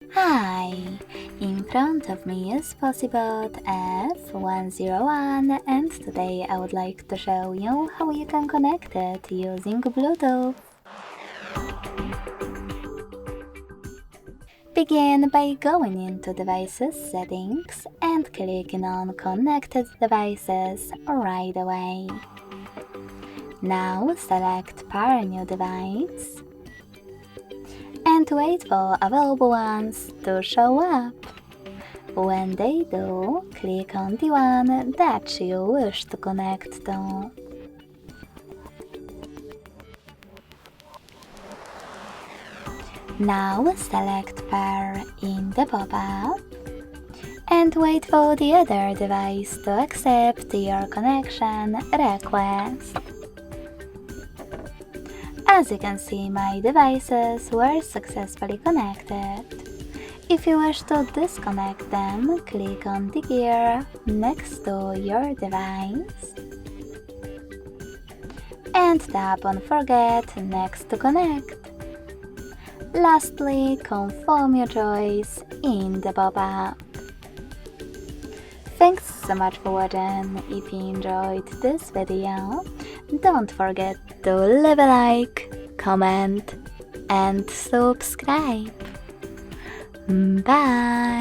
Hi! In front of me is FOSSIBOT F101 and today I would like to show you how you can connect it using Bluetooth. Begin by going into Devices Settings and clicking on Connected Devices right away. Now select Pair New Device and wait for available ones to show up. When they do, click on the one that you wish to connect to. Now select Pair in the pop-up and wait for the other device to accept your connection request. As you can see, my devices were successfully connected. If you wish to disconnect them, click on the gear next to your device and tap on Forget Next to Connect. Lastly, confirm your choice in the pop-up. Thanks so much for watching. If you enjoyed this video, don't forget to leave a like, comment and subscribe. Bye!